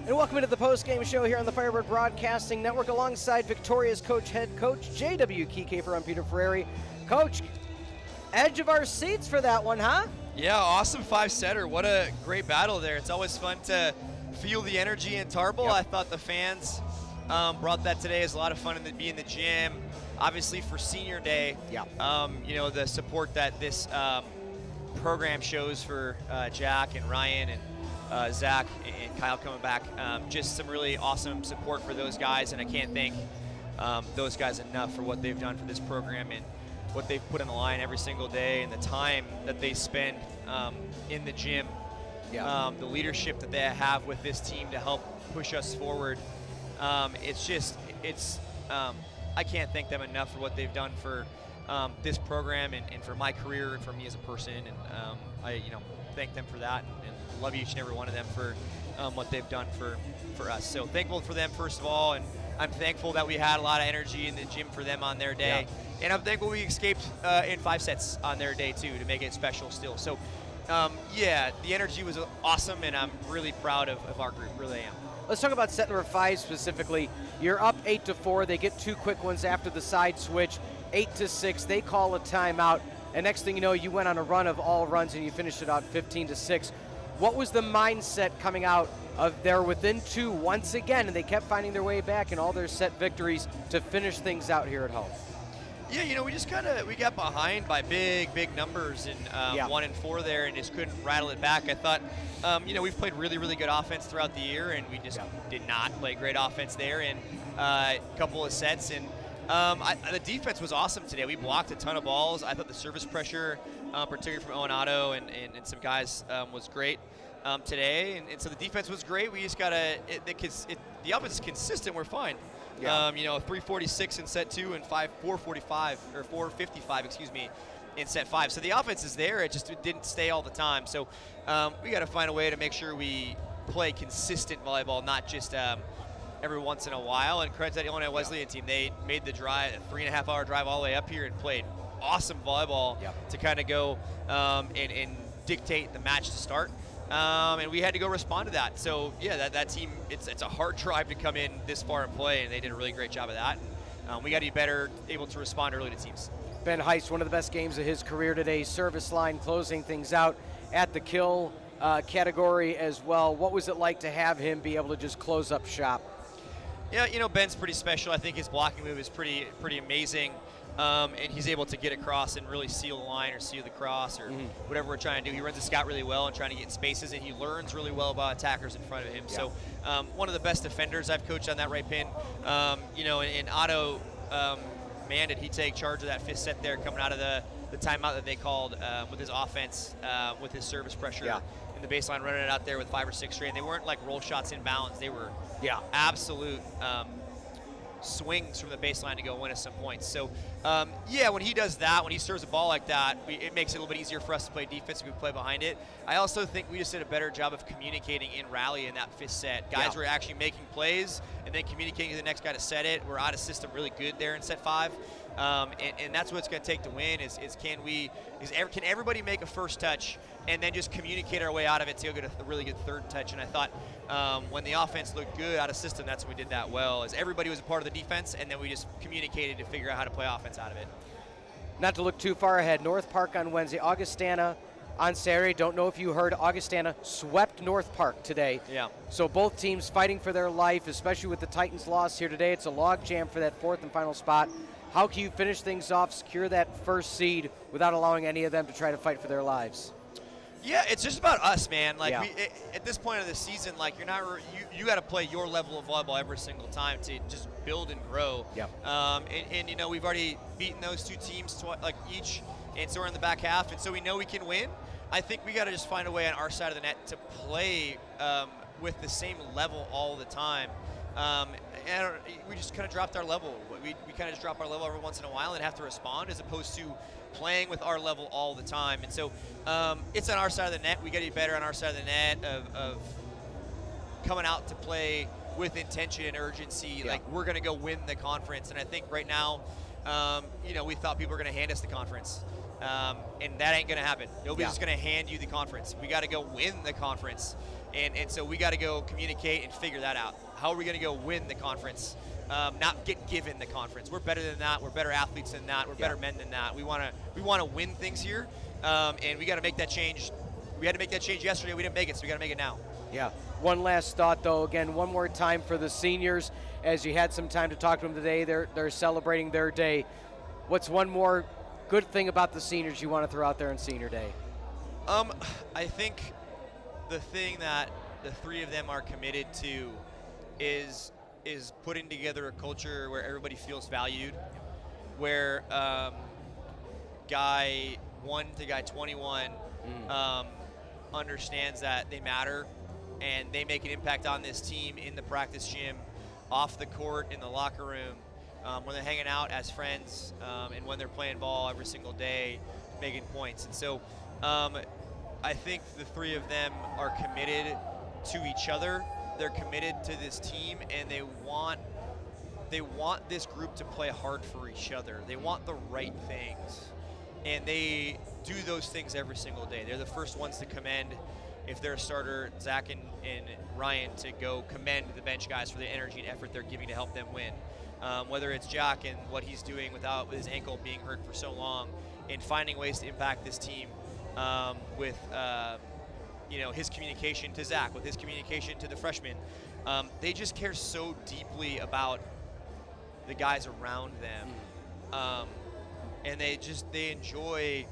And welcome into the post-game show here on the Firebird Broadcasting Network alongside Victoria's head coach, J.W. Kieckhefer. I'm Peter Ferrari. Coach, edge of our seats for that one, huh? Yeah, awesome five-setter. What a great battle there. It's always fun to feel the energy in Tarble. Yep. I thought the fans brought that today. It was a lot of fun to be in the gym. Obviously for senior day, you know, the support that this program shows for Jack and Ryan and Zach and Kyle coming back. Just some really awesome support for those guys, and I can't thank those guys enough for what they've done for this program and what they've put on the line every single day, and the time that they spend in the gym, the leadership that they have with this team to help push us forward. I can't thank them enough for what they've done for this program and for my career and for me as a person, and I thank them for that, and love each and every one of them for what they've done for us. So thankful for them, first of all, and I'm thankful that we had a lot of energy in the gym for them on their day. And I'm thankful we escaped in 5 sets on their day too, to make it special still. So yeah, the energy was awesome, and I'm really proud of our group, really am. Let's talk about set number 5 specifically. You're up 8-4. They get 2 quick ones after the side switch. 8-6. They call a timeout. And next thing you know, you went on a run of all runs and you finished it out 15-6. What was the mindset coming out of they're within 2 once again, and they kept finding their way back in all their set victories to finish things out here at home? Yeah, we just we got behind by big numbers in 1 and 4 there, and just couldn't rattle it back. I thought, we've played really good offense throughout the year, and we just did not play great offense there in a couple of sets. And the defense was awesome today. We blocked a ton of balls. I thought the service pressure, particularly from Owen Otto and some guys, was great today. And so the defense was great. We just the offense is consistent. We're fine. 346 in set 2 and 455 in set 5. So the offense is there. It didn't stay all the time. So we got to find a way to make sure we play consistent volleyball, not just every once in a while. And credit to that Illinois Wesleyan team. They made the drive, a 3.5-hour drive all the way up here, and played awesome volleyball to kind of go and dictate the match to start. And we had to go respond to that. So yeah, that team, it's a hard drive to come in this far and play, and they did a really great job of that. And we got to be better able to respond early to teams. Ben Heist, one of the best games of his career today, service line closing things out at the kill category as well. What was it like to have him be able to just close up shop? Yeah, Ben's pretty special. I think his blocking move is pretty amazing. And he's able to get across and really seal the line or seal the cross or whatever we're trying to do. He runs a scout really well and trying to get in spaces, and he learns really well about attackers in front of him. So one of the best defenders I've coached on that right pin. And Otto, man, did he take charge of that 5th set there coming out of the timeout that they called with his offense, with his service pressure in the baseline, running it out there with 5 or 6 straight. And they weren't like roll shots inbounds. They were absolute swings from the baseline to go win us some points. So when he does that, when he serves a ball like that, it makes it a little bit easier for us to play defense if we play behind it. I also think we just did a better job of communicating in rally in that 5th set. Guys were actually making plays and then communicating to the next guy to set it. We're out of system really good there in set 5. And that's what it's going to take to win can everybody make a first touch and then just communicate our way out of it to go get a really good 3rd touch. And I thought when the offense looked good out of system, that's when we did that well, as everybody was a part of the defense, and then we just communicated to figure out how to play offense out of it. Not to look too far ahead, North Park on Wednesday, Augustana on Saturday. Don't know if you heard, Augustana swept North Park today. Yeah. So both teams fighting for their life, especially with the Titans' loss here today. It's a log jam for that 4th and final spot. How can you finish things off, secure that 1st seed without allowing any of them to try to fight for their lives? Yeah, it's just about us, man. At this point of the season, you got to play your level of volleyball every single time to just build and grow. And we've already beaten those 2 teams each, and so we're in the back half, and so we know we can win. I think we got to just find a way on our side of the net to play with the same level all the time. And we just kind of dropped our level. We kind of just drop our level every once in a while and have to respond, as opposed to playing with our level all the time. And so it's on our side of the net. We got to be better on our side of the net of coming out to play with intention and urgency. Like, we're going to go win the conference. And I think right now, we thought people were going to hand us the conference. And that ain't going to happen. Nobody's just going to hand you the conference. We got to go win the conference. And so we got to go communicate and figure that out. How are we going to go win the conference? Not get given the conference. We're better than that. We're better athletes than that. We're better men than that. We want to win things here, and we got to make that change. We had to make that change yesterday. We didn't make it, so we got to make it now. Yeah. One last thought, though. Again, one more time for the seniors. As you had some time to talk to them today, they're celebrating their day. What's one more good thing about the seniors you want to throw out there on Senior Day? I think the thing that the three of them are committed to is putting together a culture where everybody feels valued, where guy 1 to guy 21 understands that they matter and they make an impact on this team in the practice gym, off the court, in the locker room, when they're hanging out as friends, and when they're playing ball every single day, making points. And so I think the three of them are committed to each other. They're committed to this team, and they want this group to play hard for each other. They want the right things, and they do those things every single day. They're the first ones to commend, if they're a starter, Zach and Ryan, to go commend the bench guys for the energy and effort they're giving to help them win. Whether it's Jack and what he's doing with his ankle being hurt for so long, and finding ways to impact this team with his communication to Zach, with his communication to the freshmen. They just care so deeply about the guys around them, and they enjoy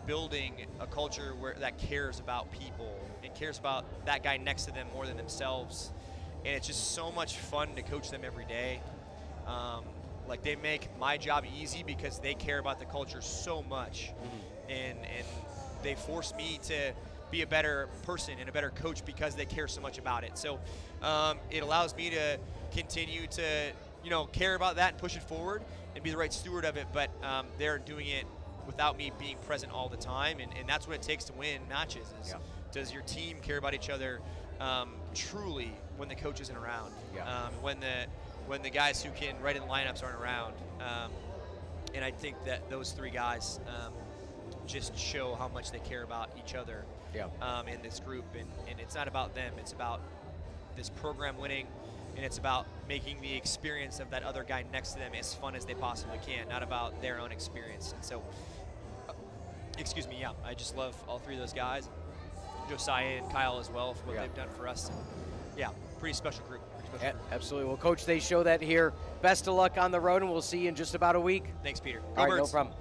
building a culture that cares about people and cares about that guy next to them more than themselves. And it's just so much fun to coach them every day. Like, they make my job easy because they care about the culture so much, and they force me to be a better person and a better coach because they care so much about it. So it allows me to continue to care about that and push it forward and be the right steward of it, but they're doing it without me being present all the time, and that's what it takes to win matches. Does your team care about each other truly when the coach isn't around? When the guys who can write in lineups aren't around? And I think that those three guys just show how much they care about each other in this group, and it's not about them. It's about this program winning, and it's about making the experience of that other guy next to them as fun as they possibly can, not about their own experience. And so, I just love all three of those guys, Josiah and Kyle as well, for what they've done for us. Pretty special group. Absolutely. Well, Coach, they show that here. Best of luck on the road, and we'll see you in just about a week. Thanks, Peter. All right, no problem.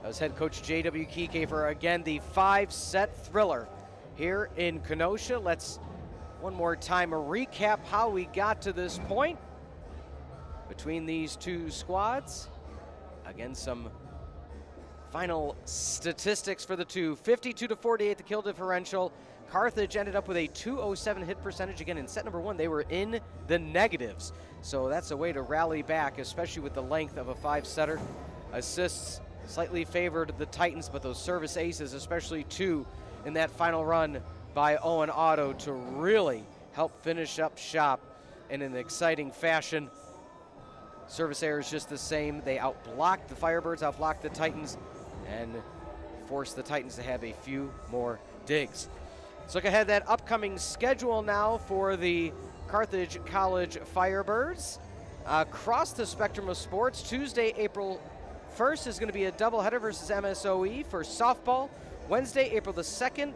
That was head coach J.W. Kieckhefer. Again, the 5-set thriller here in Kenosha. Let's one more time recap how we got to this point between these two squads. Again, some final statistics for the two. 52-48 the kill differential. Carthage ended up with a .207 hit percentage. Again, in set number 1, they were in the negatives. So that's a way to rally back, especially with the length of a 5-setter. Assists slightly favored the Titans, but those service aces, especially 2 in that final run by Owen Otto, to really help finish up shop in an exciting fashion. Service errors just the same. They outblocked the Firebirds, outblocked the Titans, and forced the Titans to have a few more digs. Let's look ahead at that upcoming schedule now for the Carthage College Firebirds. Across the spectrum of sports, Tuesday, April 1st is going to be a doubleheader versus MSOE for softball. Wednesday, April the 2nd,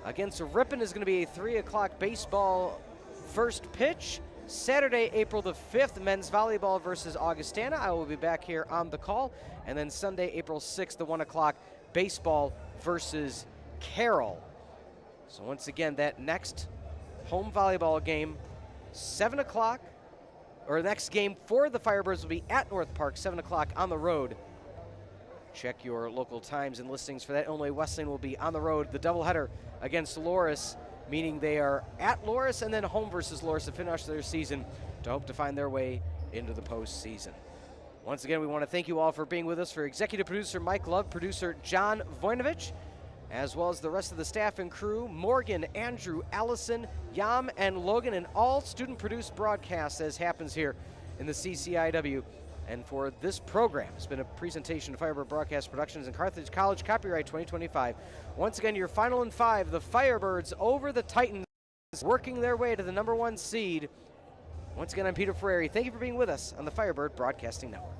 against Ripon is going to be a 3 o'clock baseball first pitch. Saturday, April the 5th, men's volleyball versus Augustana. I will be back here on the call. And then Sunday, April 6th, the 1 o'clock baseball versus Carroll. So once again, that next home volleyball game, 7 o'clock, or next game for the Firebirds will be at North Park, 7 o'clock on the road. Check your local times and listings for that. Illinois Wesleyan will be on the road, the doubleheader against Loris, meaning they are at Loris and then home versus Loris to finish their season to hope to find their way into the postseason. Once again, we want to thank you all for being with us. For executive producer Mike Love, producer John Voinovich, as well as the rest of the staff and crew, Morgan, Andrew, Allison, Yam, and Logan, and all student-produced broadcasts as happens here in the CCIW And for this program, it's been a presentation of Firebird Broadcast Productions and Carthage College, copyright 2025. Once again, your final in 5, the Firebirds over the Titans, working their way to the #1 seed. Once again, I'm Peter Ferreri. Thank you for being with us on the Firebird Broadcasting Network.